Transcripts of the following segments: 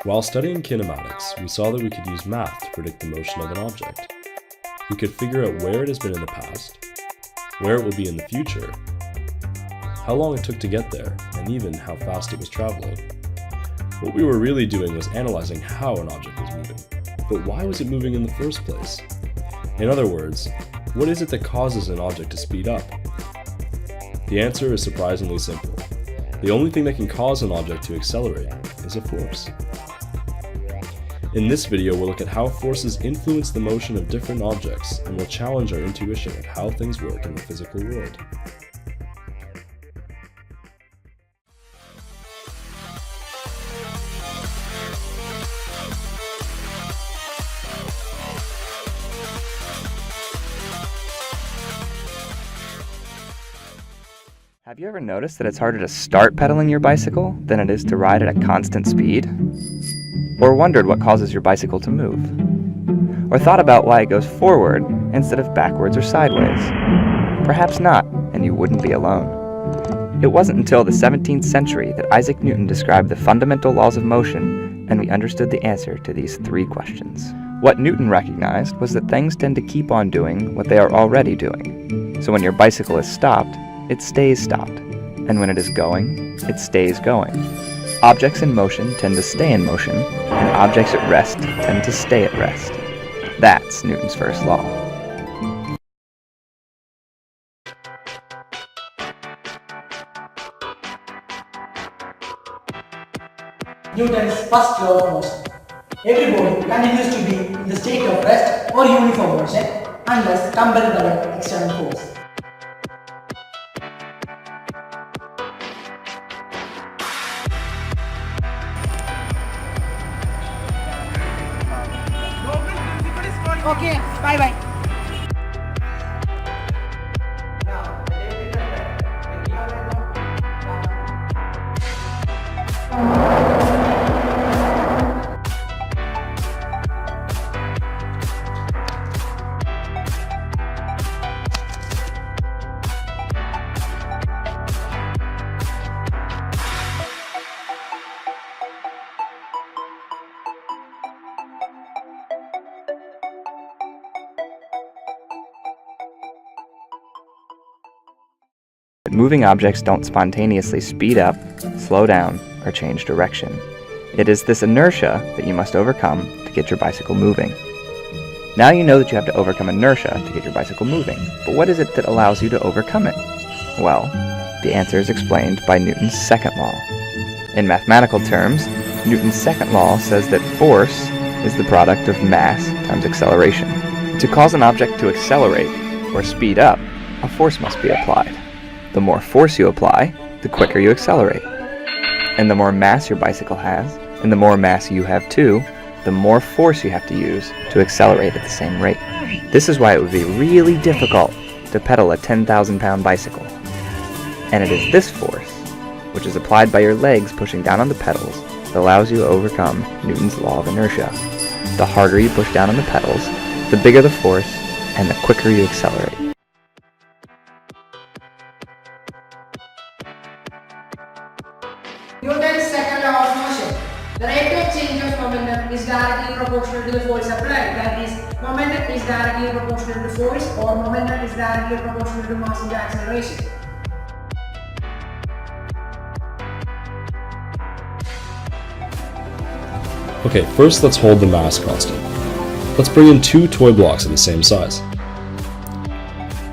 While studying kinematics, we saw that we could use math to predict the motion of an object. We could figure out where it has been in the past, where it will be in the future, how long it took to get there, and even how fast it was traveling. What we were really doing was analyzing how an object was moving. But why was it moving in the first place? In other words, what is it that causes an object to speed up? The answer is surprisingly simple. The only thing that can cause an object to accelerate is a force. In this video, we'll look at how forces influence the motion of different objects, and we'll challenge our intuition of how things work in the physical world. Have you ever noticed that it's harder to start pedaling your bicycle than it is to ride at a constant speed? Or wondered what causes your bicycle to move? Or thought about why it goes forward instead of backwards or sideways? Perhaps not, and you wouldn't be alone. It wasn't until the 17th century that Isaac Newton described the fundamental laws of motion, and we understood the answer to these three questions. What Newton recognized was that things tend to keep on doing what they are already doing. So when your bicycle is stopped, it stays stopped, and when it is going, it stays going. Objects in motion tend to stay in motion, and objects at rest tend to stay at rest. That's Newton's first law. Newton's first law of motion. Every body continues to be in the state of rest or uniform motion unless compelled by an external force. Okay, bye bye. Moving objects don't spontaneously speed up, slow down, or change direction. It is this inertia that you must overcome to get your bicycle moving. Now you know that you have to overcome inertia to get your bicycle moving, but what is it that allows you to overcome it? Well, the answer is explained by Newton's second law. In mathematical terms, Newton's second law says that force is the product of mass times acceleration. To cause an object to accelerate, or speed up, a force must be applied. The more force you apply, the quicker you accelerate. And the more mass your bicycle has, and the more mass you have too, the more force you have to use to accelerate at the same rate. This is why it would be really difficult to pedal a 10,000-pound bicycle. And it is this force, which is applied by your legs pushing down on the pedals, that allows you to overcome Newton's law of inertia. The harder you push down on the pedals, the bigger the force, and the quicker you accelerate. Newton's second law of motion. The rate of change of momentum is directly proportional to the force applied. That is, momentum is directly proportional to force, or momentum is directly proportional to mass into acceleration. Okay, first let's hold the mass constant. Let's bring in two toy blocks of the same size.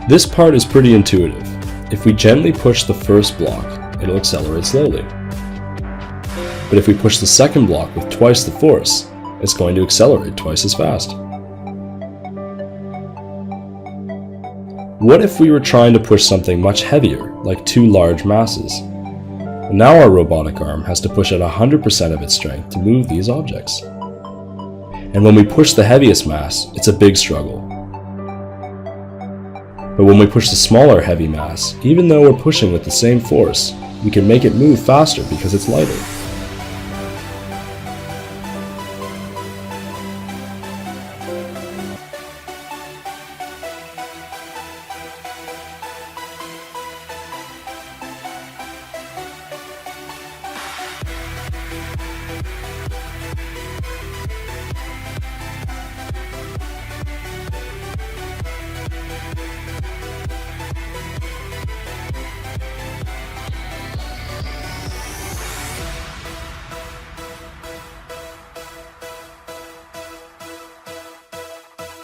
This part is pretty intuitive. If we gently push the first block, it'll accelerate slowly. But if we push the second block with twice the force, it's going to accelerate twice as fast. What if we were trying to push something much heavier, like two large masses? Now our robotic arm has to push at 100% of its strength to move these objects. And when we push the heaviest mass, it's a big struggle. But when we push the smaller heavy mass, even though we're pushing with the same force, we can make it move faster because it's lighter.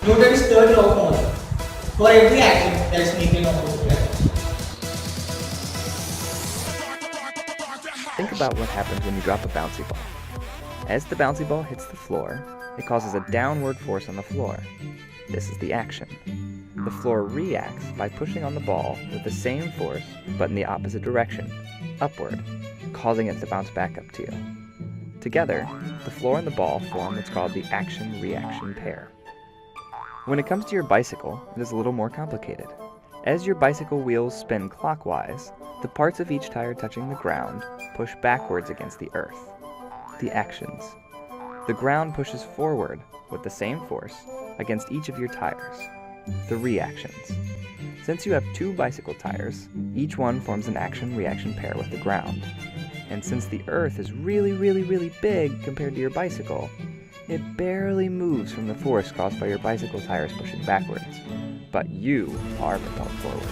Newton's third law of motion. For every action, there is an equal opposite reaction. Think about what happens when you drop a bouncy ball. As the bouncy ball hits the floor, it causes a downward force on the floor. This is the action. The floor reacts by pushing on the ball with the same force, but in the opposite direction, upward, causing it to bounce back up to you. Together, the floor and the ball form what's called the action-reaction pair. When it comes to your bicycle, it is a little more complicated. As your bicycle wheels spin clockwise, the parts of each tire touching the ground push backwards against the earth. The actions. The ground pushes forward with the same force against each of your tires. The reactions. Since you have two bicycle tires, each one forms an action-reaction pair with the ground. And since the earth is really, really, really big compared to your bicycle, it barely moves from the force caused by your bicycle tires pushing backwards. But you are propelled forward.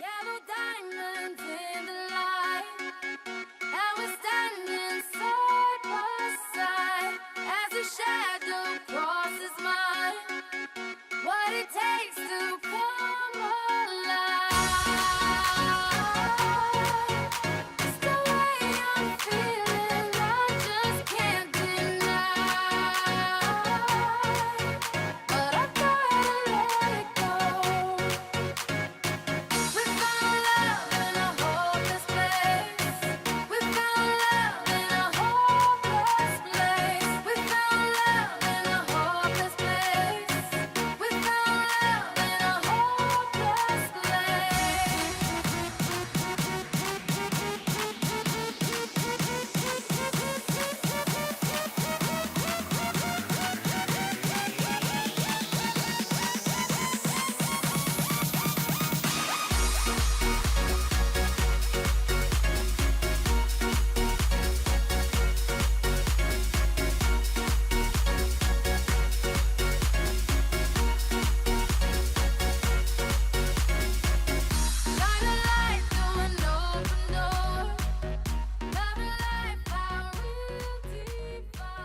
Yellow diamonds in the light, and we're standing side by side as a shadow crosses mine. What it takes to come alive. It's the way I'm feeling, I just can't deny. But I gotta let it go. We found love in a hopeless place. We found love in a hopeless place. We found love in a hopeless place. We found love in a hopeless shine a light through an open door. Love and life, how we'll define.